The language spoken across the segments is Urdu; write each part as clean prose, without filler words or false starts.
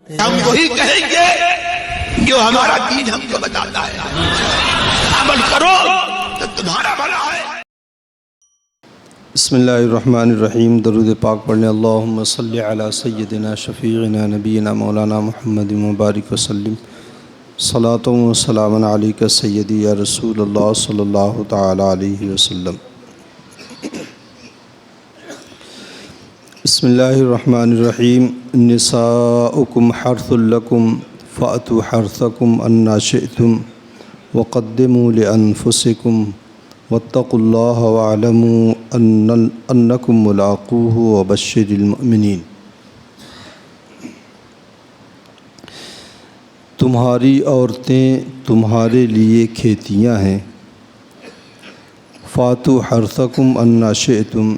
ہم وہی کہیں گے جو ہمارا دین ہم کو بتاتا ہے، عمل کرو تو تمہارا بھلا ہے۔ بسم اللہ الرحمن الرحیم۔ درود پاک پڑھنے اللہم صلی علی سیدنا شفیعنا نبینا مولانا محمد مبارک وسلم۔ صلاۃ و سلام علیک سیدی یا رسول اللہ صلی اللہ تعالی علیہ وسلم۔ بسم اللہ الرحمن الرحیم۔ نساؤکم حرث لکم فأتوا حرثکم انا شئتم وقدموا لانفسکم واتقوا اللہ واعلموا انکم ملاقوہ وبشر المؤمنین۔ تمہاری عورتیں تمہارے لیے کھیتیاں ہیں، فاتوا حرثکم انا شئتم،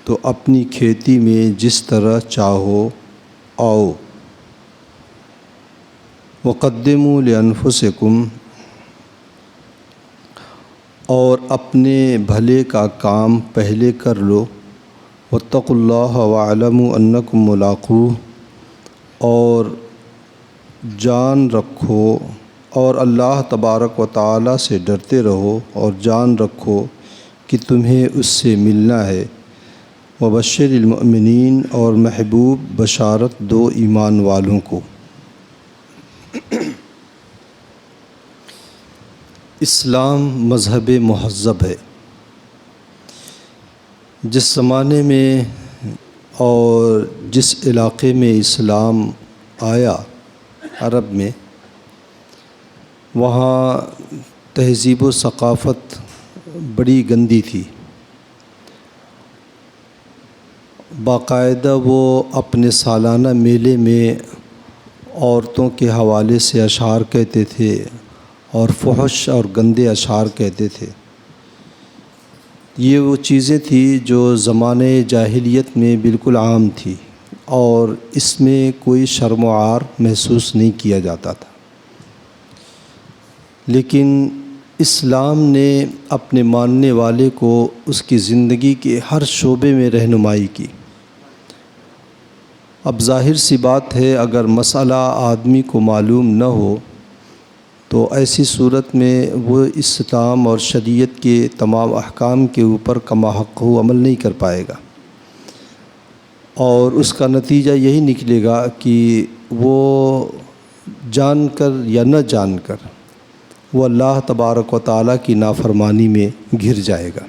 تو اپنی کھیتی میں جس طرح چاہو آؤ، وقدموا لانفسکم، اور اپنے بھلے کا کام پہلے کر لو، واتقوا اللہ واعلموا انکم ملاقوہ، اور جان رکھو اور اللہ تبارک و تعالی سے ڈرتے رہو اور جان رکھو کہ تمہیں اس سے ملنا ہے۔ وبشر المؤمنین، اور محبوب بشارت دو ایمان والوں کو۔ اسلام مذہب مہذب ہے۔ جس زمانے میں اور جس علاقے میں اسلام آیا عرب میں، وہاں تہذیب و ثقافت بڑی گندی تھی۔ باقاعدہ وہ اپنے سالانہ میلے میں عورتوں کے حوالے سے اشعار کہتے تھے اور فحش اور گندے اشعار کہتے تھے۔ یہ وہ چیزیں تھیں جو زمانے جاہلیت میں بالکل عام تھی اور اس میں کوئی شرم و عار محسوس نہیں کیا جاتا تھا۔ لیکن اسلام نے اپنے ماننے والے کو اس کی زندگی کے ہر شعبے میں رہنمائی کی۔ اب ظاہر سی بات ہے، اگر مسئلہ آدمی کو معلوم نہ ہو تو ایسی صورت میں وہ اسلام اور شریعت کے تمام احکام کے اوپر کما حق عمل نہیں کر پائے گا، اور اس کا نتیجہ یہی نکلے گا کہ وہ جان کر یا نہ جان کر وہ اللہ تبارک و تعالیٰ کی نافرمانی میں گر جائے گا۔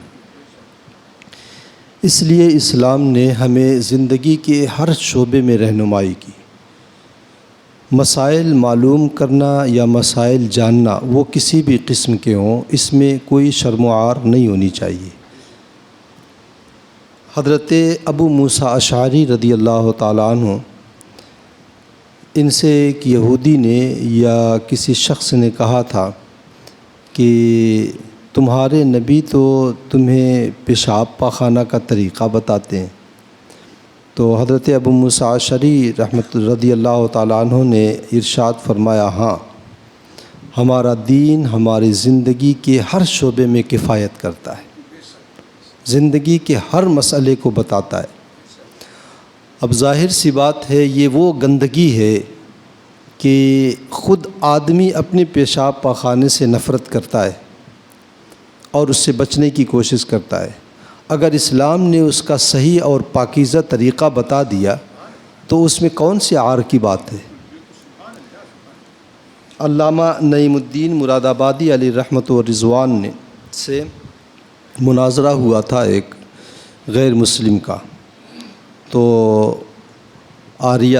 اس لیے اسلام نے ہمیں زندگی کے ہر شعبے میں رہنمائی کی۔ مسائل معلوم کرنا یا مسائل جاننا وہ کسی بھی قسم کے ہوں، اس میں کوئی شرم و عار نہیں ہونی چاہیے۔ حضرت ابو موسیٰ اشعری رضی اللہ تعالیٰ عنہ، ان سے ایک یہودی نے یا کسی شخص نے کہا تھا کہ تمہارے نبی تو تمہیں پیشاب پاخانہ کا طریقہ بتاتے ہیں۔ تو حضرت ابو موسیٰ اشعری رضی اللہ تعالیٰ عنہ نے ارشاد فرمایا، ہاں، ہمارا دین ہماری زندگی کے ہر شعبے میں کفایت کرتا ہے، زندگی کے ہر مسئلے کو بتاتا ہے۔ اب ظاہر سی بات ہے، یہ وہ گندگی ہے کہ خود آدمی اپنے پیشاب پاخانے سے نفرت کرتا ہے اور اس سے بچنے کی کوشش کرتا ہے۔ اگر اسلام نے اس کا صحیح اور پاکیزہ طریقہ بتا دیا تو اس میں کون سی عار کی بات ہے؟ علامہ نعیم الدین مراد آبادی علیہ رحمت و رضوان نے سے مناظرہ ہوا تھا ایک غیر مسلم کا، تو آریہ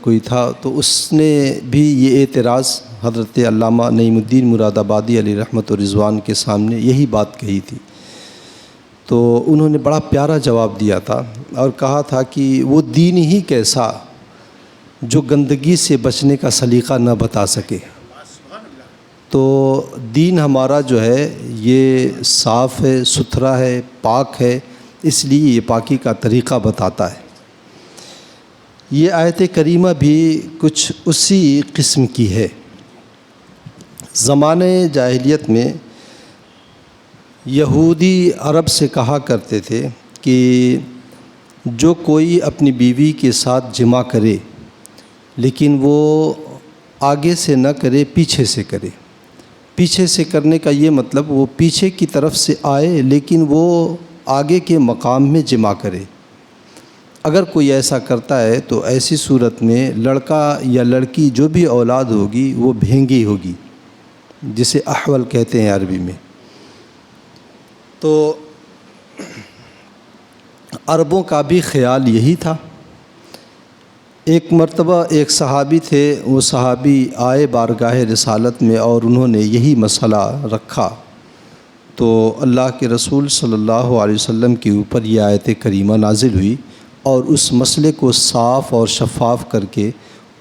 کوئی تھا، تو اس نے بھی یہ اعتراض حضرت علامہ نعیم الدین مراد آبادی علیہ رحمت و رضوان کے سامنے یہی بات کہی تھی۔ تو انہوں نے بڑا پیارا جواب دیا تھا اور کہا تھا کہ وہ دین ہی کیسا جو گندگی سے بچنے کا سلیقہ نہ بتا سکے۔ تو دین ہمارا جو ہے یہ صاف ہے، ستھرا ہے، پاک ہے، اس لیے یہ پاکی کا طریقہ بتاتا ہے۔ یہ آیت کریمہ بھی کچھ اسی قسم کی ہے۔ زمانے جاہلیت میں یہودی عرب سے کہا کرتے تھے کہ جو کوئی اپنی بیوی کے ساتھ جمع کرے لیکن وہ آگے سے نہ کرے، پیچھے سے کرے۔ پیچھے سے کرنے کا یہ مطلب وہ پیچھے کی طرف سے آئے لیکن وہ آگے کے مقام میں جمع کرے۔ اگر کوئی ایسا کرتا ہے تو ایسی صورت میں لڑکا یا لڑکی جو بھی اولاد ہوگی وہ بھینگی ہوگی، جسے احول کہتے ہیں عربی میں۔ تو عربوں کا بھی خیال یہی تھا۔ ایک مرتبہ ایک صحابی تھے، وہ صحابی آئے بارگاہ رسالت میں اور انہوں نے یہی مسئلہ رکھا، تو اللہ کے رسول صلی اللہ علیہ وسلم کے اوپر یہ آیت کریمہ نازل ہوئی اور اس مسئلے کو صاف اور شفاف کر کے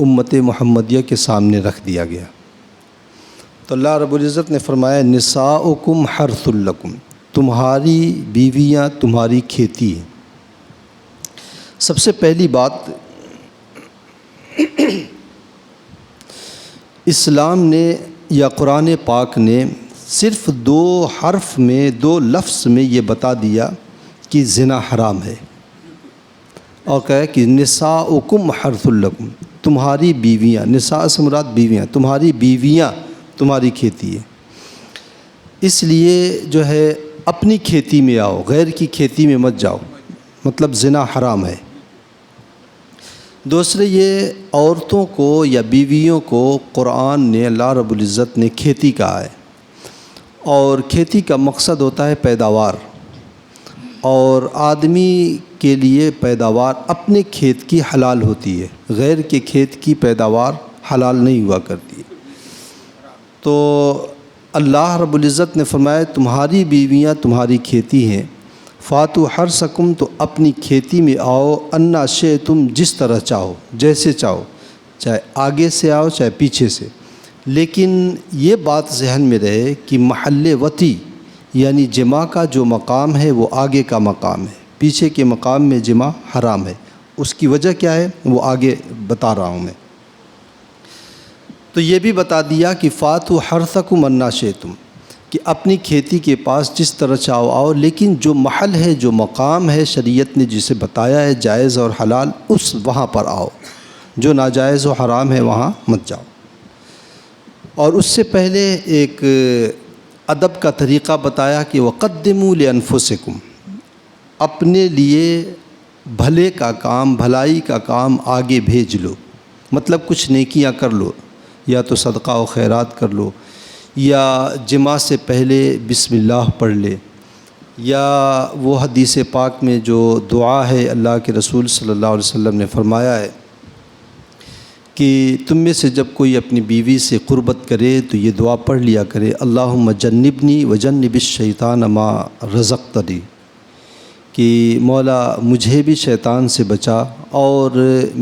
امت محمدیہ کے سامنے رکھ دیا گیا۔ تو اللہ رب العزت نے فرمایا نساؤکم حرث لکم، تمہاری بیویاں تمہاری کھیتی ہیں۔ سب سے پہلی بات، اسلام نے یا قرآن پاک نے صرف 2 حرف میں، 2 لفظ میں یہ بتا دیا کہ زنا حرام ہے، اور کہا کہ نساؤکم حرث لکم، تمہاری بیویاں، نساء سے مراد بیویاں، تمہاری بیویاں تمہاری کھیتی ہے۔ اس لیے جو ہے اپنی کھیتی میں آؤ، غیر کی کھیتی میں مت جاؤ، مطلب زنا حرام ہے۔ دوسرے یہ عورتوں کو یا بیویوں کو قرآن نے، اللہ رب العزت نے کھیتی کہا ہے، اور کھیتی کا مقصد ہوتا ہے پیداوار، اور آدمی کے لیے پیداوار اپنے کھیت کی حلال ہوتی ہے، غیر کے کھیت کی پیداوار حلال نہیں ہوا کرتی ہے۔ تو اللہ رب العزت نے فرمایا تمہاری بیویاں تمہاری کھیتی ہیں، فاتو حرثکم، تو اپنی کھیتی میں آؤ، انا شئتم، جس طرح چاہو، جیسے چاہو، چاہے آگے سے آؤ چاہے پیچھے سے، لیکن یہ بات ذہن میں رہے کہ محل وطی یعنی جماع کا جو مقام ہے وہ آگے کا مقام ہے، پیچھے کے مقام میں جماع حرام ہے۔ اس کی وجہ کیا ہے وہ آگے بتا رہا ہوں میں۔ تو یہ بھی بتا دیا کہ فاتو حرثکم انا شئتم، کہ اپنی کھیتی کے پاس جس طرح چاہو آؤ، لیکن جو محل ہے، جو مقام ہے شریعت نے جسے بتایا ہے جائز اور حلال، اس وہاں پر آؤ، جو ناجائز و حرام ہے وہاں مت جاؤ۔ اور اس سے پہلے ایک ادب کا طریقہ بتایا کہ وقدموا لانفسکم، اپنے لیے بھلے کا کام، بھلائی کا کام آگے بھیج لو، مطلب کچھ نیکیاں کر لو، یا تو صدقہ و خیرات کر لو، یا جمعہ سے پہلے بسم اللہ پڑھ لے، یا وہ حدیث پاک میں جو دعا ہے اللہ کے رسول صلی اللہ علیہ وسلم نے فرمایا ہے کہ تم میں سے جب کوئی اپنی بیوی سے قربت کرے تو یہ دعا پڑھ لیا کرے، اللہم جنبنی وجنب الشیطان ما رزقتنی، کہ مولا مجھے بھی شیطان سے بچا اور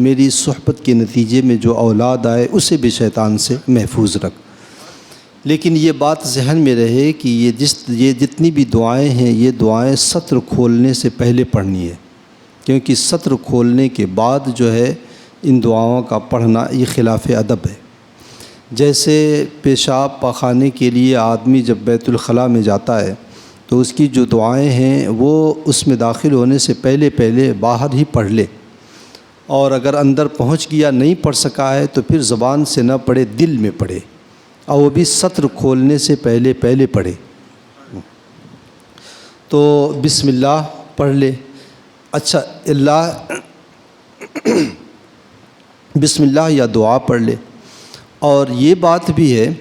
میری صحبت کے نتیجے میں جو اولاد آئے اسے بھی شیطان سے محفوظ رکھ۔ لیکن یہ بات ذہن میں رہے کہ یہ جتنی بھی دعائیں ہیں یہ دعائیں سطر کھولنے سے پہلے پڑھنی ہے، کیونکہ سطر کھولنے کے بعد جو ہے ان دعاؤں کا پڑھنا یہ خلاف ادب ہے۔ جیسے پیشاب پاخانے کے لیے آدمی جب بیت الخلاء میں جاتا ہے تو اس کی جو دعائیں ہیں وہ اس میں داخل ہونے سے پہلے باہر ہی پڑھ لے، اور اگر اندر پہنچ گیا نہیں پڑھ سکا ہے تو پھر زبان سے نہ پڑھے، دل میں پڑھے، اور وہ بھی سطر کھولنے سے پہلے پڑھے۔ تو بسم اللہ پڑھ لے، اچھا بسم اللہ یا دعا پڑھ لے۔ اور یہ بات بھی ہے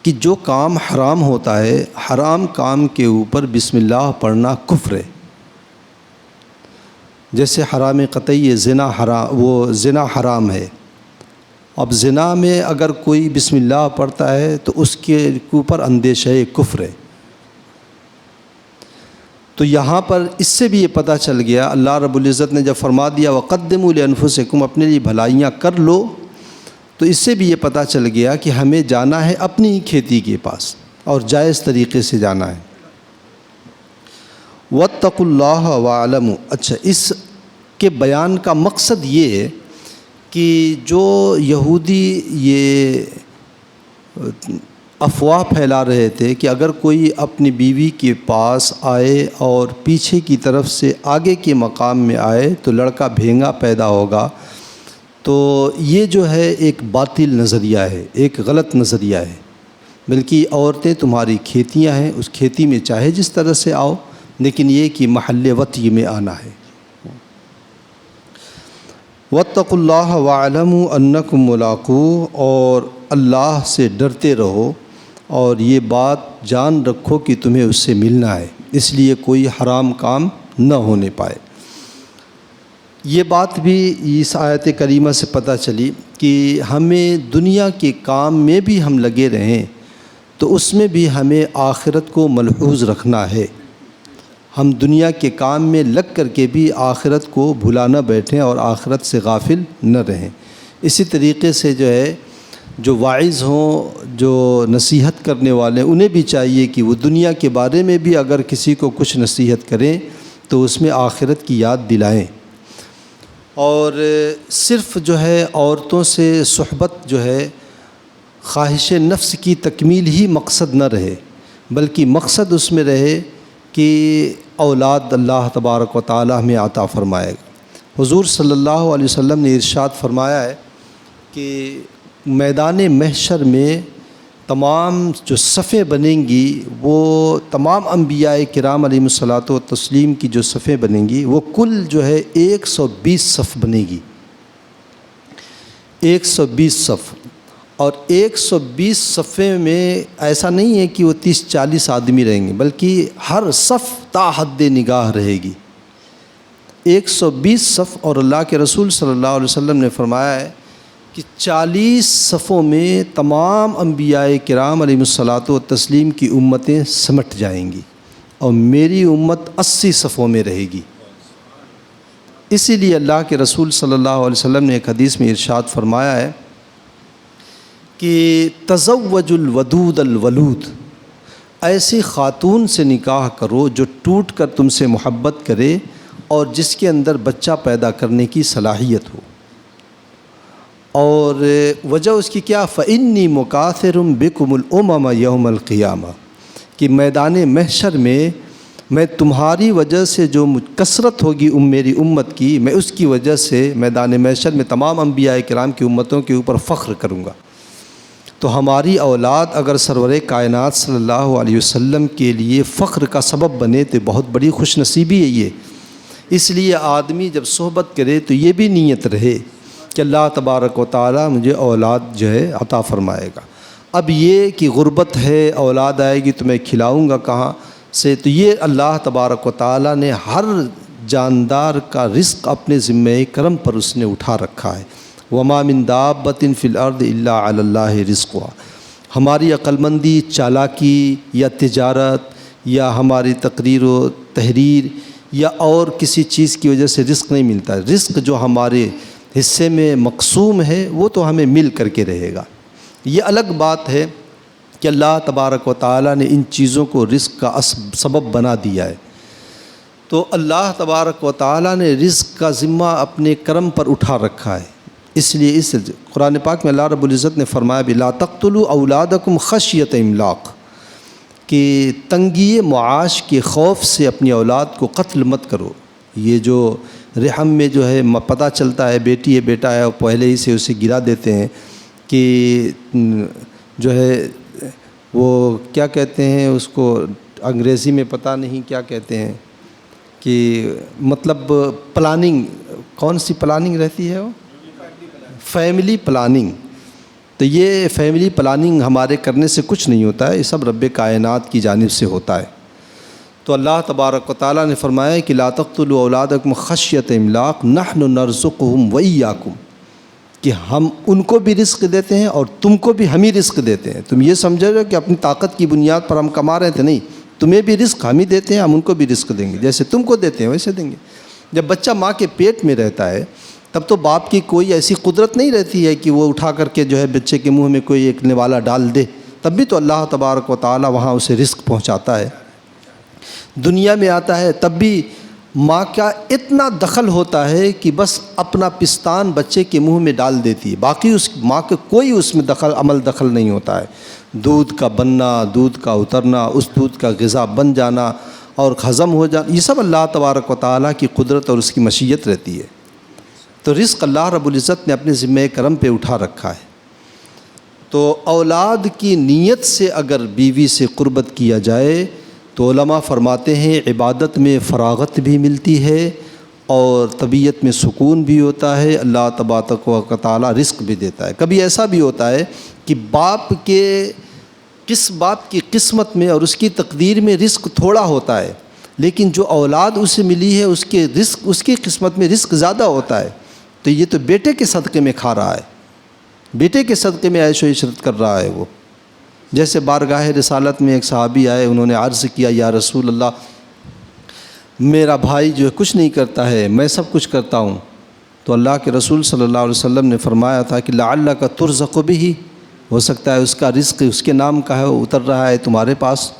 کہ جو کام حرام ہوتا ہے، حرام کام کے اوپر بسم اللہ پڑھنا کفر ہے۔ جیسے حرام قطعی زنا حرام ہے، اب زنا میں اگر کوئی بسم اللہ پڑھتا ہے تو اس کے اوپر اندیشہ کفر ہے۔ تو یہاں پر اس سے بھی یہ پتہ چل گیا، اللہ رب العزت نے جب فرما دیا وقدموا لانفسکم، اپنے لیے بھلائیاں کر لو، تو اس سے بھی یہ پتہ چل گیا کہ ہمیں جانا ہے اپنی ہی کھیتی کے پاس اور جائز طریقے سے جانا ہے۔ واتقوا اللہ واعلموا، اچھا اس کے بیان کا مقصد یہ ہے کہ جو یہودی یہ افواہ پھیلا رہے تھے کہ اگر کوئی اپنی بیوی کے پاس آئے اور پیچھے کی طرف سے آگے کے مقام میں آئے تو لڑکا بھینگا پیدا ہوگا، تو یہ جو ہے ایک باطل نظریہ ہے، ایک غلط نظریہ ہے، بلکہ عورتیں تمہاری کھیتیاں ہیں، اس کھیتی میں چاہے جس طرح سے آؤ، لیکن یہ کہ محل وطی میں آنا ہے۔ واتقوا اللہ واعلموا انکم ملاقوہ، اور اللہ سے ڈرتے رہو اور یہ بات جان رکھو کہ تمہیں اس سے ملنا ہے، اس لیے کوئی حرام کام نہ ہونے پائے۔ یہ بات بھی اس آیت کریمہ سے پتہ چلی کہ ہمیں دنیا کے کام میں بھی ہم لگے رہیں تو اس میں بھی ہمیں آخرت کو ملحوظ رکھنا ہے۔ ہم دنیا کے کام میں لگ کر کے بھی آخرت کو بھلا نہ بیٹھیں اور آخرت سے غافل نہ رہیں۔ اسی طریقے سے جو ہے جو واعظ ہوں، جو نصیحت کرنے والے، انہیں بھی چاہیے کہ وہ دنیا کے بارے میں بھی اگر کسی کو کچھ نصیحت کریں تو اس میں آخرت کی یاد دلائیں، اور صرف جو ہے عورتوں سے صحبت جو ہے خواہش نفس کی تکمیل ہی مقصد نہ رہے، بلکہ مقصد اس میں رہے کہ اولاد اللہ تبارک و تعالی ہمیں عطا فرمائے گا۔ حضور صلی اللہ علیہ وسلم نے ارشاد فرمایا ہے کہ میدان محشر میں تمام جو صفیں بنیں گی، وہ تمام انبیاء کرام علیہم الصلاۃ والتسلیم کی جو صفیں بنیں گی وہ کل جو ہے 120 صف بنے گی، 120 صف، اور 120 صفیں میں ایسا نہیں ہے کہ وہ 30-40 آدمی رہیں گے، بلکہ ہر صف تا حد نگاہ رہے گی، 120 صف۔ اور اللہ کے رسول صلی اللہ علیہ وسلم نے فرمایا ہے کہ 40 صفوں میں تمام انبیاء کرام علیہم الصلاۃ والتسلیم کی امتیں سمٹ جائیں گی، اور میری امت 80 صفوں میں رہے گی۔ اسی لیے اللہ کے رسول صلی اللہ علیہ وسلم نے ایک حدیث میں ارشاد فرمایا ہے کہ تزوج الودود الولود، ایسی خاتون سے نکاح کرو جو ٹوٹ کر تم سے محبت کرے اور جس کے اندر بچہ پیدا کرنے کی صلاحیت ہو۔ اور وجہ اس کی کیا؟ فإنی مکاثر بکم الامم یوم القیامہ، کہ میدان محشر میں تمہاری وجہ سے جو کثرت ہوگی میری امت کی، میں اس کی وجہ سے میدان محشر میں تمام انبیاء کرام کی امتوں کے اوپر فخر کروں گا۔ تو ہماری اولاد اگر سرور کائنات صلی اللہ علیہ وسلم کے لیے فخر کا سبب بنے تو بہت بڑی خوش نصیبی ہے یہ۔ اس لیے آدمی جب صحبت کرے تو یہ بھی نیت رہے کہ اللہ تبارک و تعالی مجھے اولاد جو ہے عطا فرمائے گا۔ اب یہ کہ غربت ہے، اولاد آئے گی تو میں کھلاؤں گا کہاں سے، تو یہ اللہ تبارک و تعالی نے ہر جاندار کا رزق اپنے ذمہ کرم پر اس نے اٹھا رکھا ہے۔ وما من دابۃ فی الارض الا علی اللہ رزقها۔ ہماری عقل مندی، چالاکی یا تجارت یا ہماری تقریر و تحریر یا اور کسی چیز کی وجہ سے رزق نہیں ملتا ہے۔ رزق جو ہمارے حصے میں مقسوم ہے وہ تو ہمیں مل کر کے رہے گا۔ یہ الگ بات ہے کہ اللہ تبارک و تعالی نے ان چیزوں کو رزق کا سبب بنا دیا ہے، تو اللہ تبارک و تعالی نے رزق کا ذمہ اپنے کرم پر اٹھا رکھا ہے۔ اس لیے اس قرآن پاک میں اللہ رب العزت نے فرمایا بھی لا تقتلوا اولادکم خشیۃ املاق، کہ تنگی معاش کے خوف سے اپنی اولاد کو قتل مت کرو۔ یہ جو رحم میں جو ہے پتہ چلتا ہے بیٹی ہے بیٹا ہے، اور پہلے ہی سے اسے گرا دیتے ہیں کہ جو ہے وہ کیا کہتے ہیں اس کو انگریزی میں پتہ نہیں کیا کہتے ہیں، کہ مطلب پلاننگ، کون سی پلاننگ رہتی ہے وہ؟ Family planning. تو یہ فیملی پلاننگ ہمارے کرنے سے کچھ نہیں ہوتا ہے، یہ سب رب کائنات کی جانب سے ہوتا ہے۔ تو اللہ تبارک و تعالیٰ نے فرمایا کہ لا تقتلوا اولادکم خشیۃ املاق نحن نرزقہم وایاکم، کہ ہم ان کو بھی رزق دیتے ہیں اور تم کو بھی ہم ہی رزق دیتے ہیں۔ تم یہ سمجھو گے کہ اپنی طاقت کی بنیاد پر ہم کما رہے تھے، نہیں، تمہیں بھی رزق ہم ہی دیتے ہیں، ہم ان کو بھی رزق دیں گے، جیسے تم کو دیتے ہیں ویسے دیں گے۔ جب بچہ ماں کے پیٹ میں رہتا ہے تب تو باپ کی کوئی ایسی قدرت نہیں رہتی ہے کہ وہ اٹھا کر کے جو ہے بچے کے منہ میں کوئی ایک نوالا ڈال دے، تب بھی تو اللہ تبارک و تعالی وہاں اسے رزق پہنچاتا ہے۔ دنیا میں آتا ہے تب بھی ماں کا اتنا دخل ہوتا ہے کہ بس اپنا پستان بچے کے منہ میں ڈال دیتی ہے، باقی اس ماں کے کوئی اس میں دخل نہیں ہوتا ہے۔ دودھ کا بننا، دودھ کا اترنا، اس دودھ کا غذا بن جانا اور ہضم ہو جانا، یہ سب اللہ تبارک و تعالیٰ کی قدرت اور اس کی مشیت رہتی ہے۔ تو رزق اللہ رب العزت نے اپنے ذمہ کرم پہ اٹھا رکھا ہے۔ تو اولاد کی نیت سے اگر بیوی سے قربت کیا جائے تو علماء فرماتے ہیں عبادت میں فراغت بھی ملتی ہے اور طبیعت میں سکون بھی ہوتا ہے، اللہ تبارک و تعالی رزق بھی دیتا ہے۔ کبھی ایسا بھی ہوتا ہے کہ باپ کی قسمت میں اور اس کی تقدیر میں رزق تھوڑا ہوتا ہے، لیکن جو اولاد اسے ملی ہے اس کی قسمت میں رزق زیادہ ہوتا ہے، تو یہ تو بیٹے کے صدقے میں کھا رہا ہے، بیٹے کے صدقے میں عیش و عشرت کر رہا ہے وہ۔ جیسے بارگاہ رسالت میں ایک صحابی آئے، انہوں نے عرض کیا یا رسول اللہ میرا بھائی جو ہے کچھ نہیں کرتا ہے، میں سب کچھ کرتا ہوں۔ تو اللہ کے رسول صلی اللہ علیہ وسلم نے فرمایا تھا کہ لعلک ترزق بہ، ہو سکتا ہے اس کا رزق اس کے نام کا ہے، اتر رہا ہے تمہارے پاس۔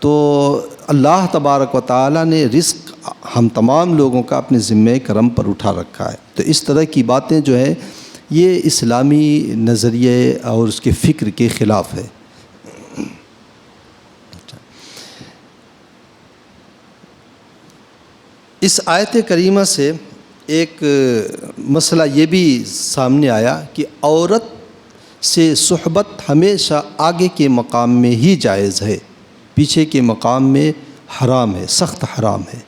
تو اللہ تبارک و تعالی نے رزق ہم تمام لوگوں کا اپنے ذمہ کرم پر اٹھا رکھا ہے۔ تو اس طرح کی باتیں جو ہیں یہ اسلامی نظریے اور اس کے فکر کے خلاف ہے۔ اس آیت کریمہ سے ایک مسئلہ یہ بھی سامنے آیا کہ عورت سے صحبت ہمیشہ آگے کے مقام میں ہی جائز ہے، پیچھے کے مقام میں حرام ہے، سخت حرام ہے۔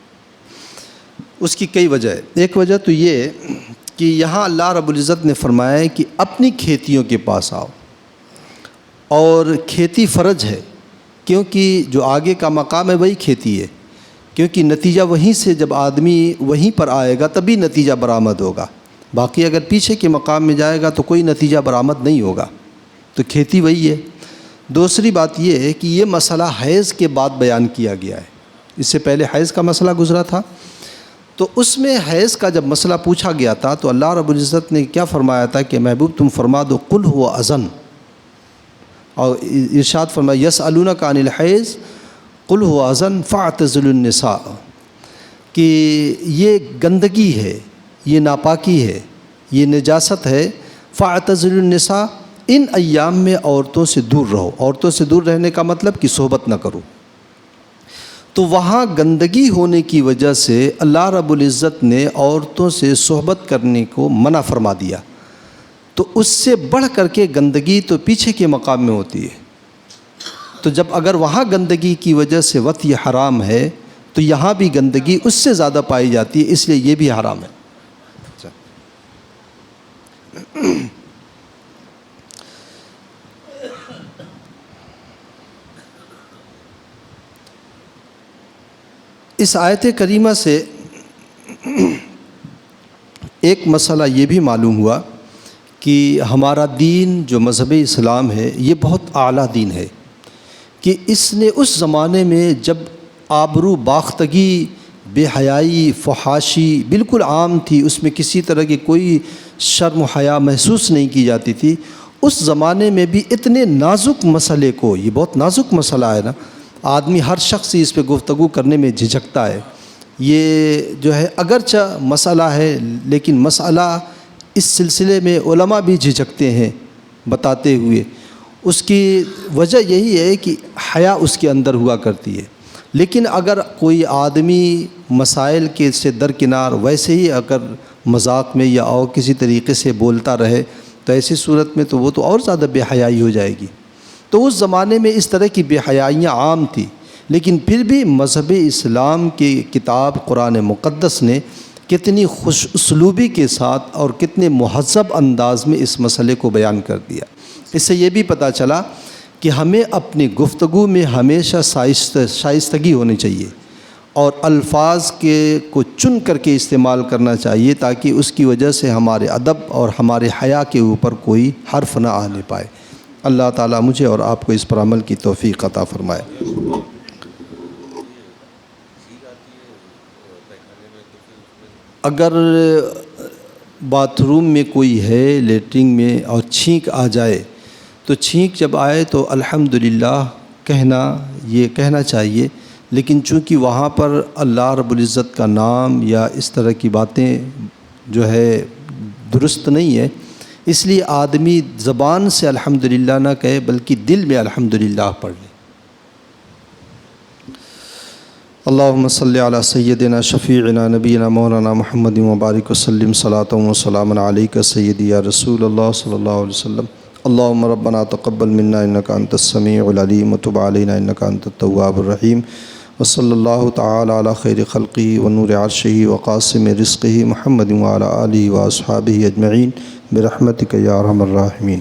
اس کی کئی وجہ ہے۔ ایک وجہ تو یہ کہ یہاں اللہ رب العزت نے فرمایا ہے کہ اپنی کھیتیوں کے پاس آؤ، اور کھیتی فرض ہے کیونکہ جو آگے کا مقام ہے وہی کھیتی ہے، کیونکہ نتیجہ وہیں سے جب آدمی وہیں پر آئے گا تبھی نتیجہ برآمد ہوگا، باقی اگر پیچھے کے مقام میں جائے گا تو کوئی نتیجہ برآمد نہیں ہوگا۔ تو کھیتی وہی ہے۔ دوسری بات یہ ہے کہ یہ مسئلہ حیض کے بعد بیان کیا گیا ہے، اس سے پہلے حیض کا مسئلہ گزرا تھا، تو اس میں حیض کا جب مسئلہ پوچھا گیا تھا تو اللہ رب العزت نے کیا فرمایا تھا کہ محبوب تم فرما دو قل هو اذن، اور ارشاد فرمایا یسألونک عن الحیض قل هو اذن فاعتزلوا النساء، کہ یہ گندگی ہے، یہ ناپاکی ہے، یہ نجاست ہے، فاعتزلوا النساء، ان ایام میں عورتوں سے دور رہو۔ عورتوں سے دور رہنے کا مطلب کہ صحبت نہ کرو۔ تو وہاں گندگی ہونے کی وجہ سے اللہ رب العزت نے عورتوں سے صحبت کرنے کو منع فرما دیا، تو اس سے بڑھ کر کے گندگی تو پیچھے کے مقام میں ہوتی ہے۔ تو جب اگر وہاں گندگی کی وجہ سے وطی حرام ہے تو یہاں بھی گندگی اس سے زیادہ پائی جاتی ہے، اس لیے یہ بھی حرام ہے۔ اس آیت کریمہ سے ایک مسئلہ یہ بھی معلوم ہوا کہ ہمارا دین جو مذہب اسلام ہے یہ بہت اعلیٰ دین ہے، کہ اس نے اس زمانے میں جب آبرو باختگی، بے حیائی، فحاشی بالکل عام تھی، اس میں کسی طرح کی کوئی شرم و حیا محسوس نہیں کی جاتی تھی، اس زمانے میں بھی اتنے نازک مسئلے کو، یہ بہت نازک مسئلہ ہے نا، آدمی ہر شخص اس پہ گفتگو کرنے میں جھجکتا ہے، یہ جو ہے اگرچہ مسئلہ ہے لیکن مسئلہ اس سلسلے میں علماء بھی جھجکتے ہیں بتاتے ہوئے، اس کی وجہ یہی ہے کہ حیا اس کے اندر ہوا کرتی ہے۔ لیکن اگر کوئی آدمی مسائل کے سے درکنار ویسے ہی اگر مذاق میں یا اور کسی طریقے سے بولتا رہے تو ایسی صورت میں تو وہ تو اور زیادہ بے حیائی ہو جائے گی۔ تو اس زمانے میں اس طرح کی بے حیائیاں عام تھی، لیکن پھر بھی مذہب اسلام کی کتاب قرآن مقدس نے کتنی خوش اسلوبی کے ساتھ اور کتنے مہذب انداز میں اس مسئلے کو بیان کر دیا۔ اس سے یہ بھی پتہ چلا کہ ہمیں اپنی گفتگو میں ہمیشہ شائستگی ہونی چاہیے اور الفاظ کو چن کر کے استعمال کرنا چاہیے تاکہ اس کی وجہ سے ہمارے ادب اور ہمارے حیا کے اوپر کوئی حرف نہ آنے پائے۔ اللہ تعالیٰ مجھے اور آپ کو اس پر عمل کی توفیق عطا فرمائے۔ اگر باتھ روم میں کوئی ہے لیٹرنگ میں اور چھینک آ جائے تو چھینک جب آئے تو الحمدللہ کہنا چاہیے، لیکن چونکہ وہاں پر اللہ رب العزت کا نام یا اس طرح کی باتیں جو ہے درست نہیں ہے، اس لیے آدمی زبان سے الحمدللہ نہ کہے بلکہ دل میں الحمدللہ پڑھ لے۔ اللہم صلی علی سیدنا شفیعنا نبینا مولانا محمد وبارک وسلم صلاۃ و سلام علیک سیدی یا رسول اللہ صلی اللہ علیہ وسلم اللہم ربنا تقبل منا انک انت السمیع العلیم وتب علینا انک انت التواب الرحیم وصلی اللہ تعالی علی خیر خلقہ ونور عرشہ وقاسم رزقہ محمد وعلی آلہ واصحابہ اجمعین برحمتک یا ارحم الراحمین۔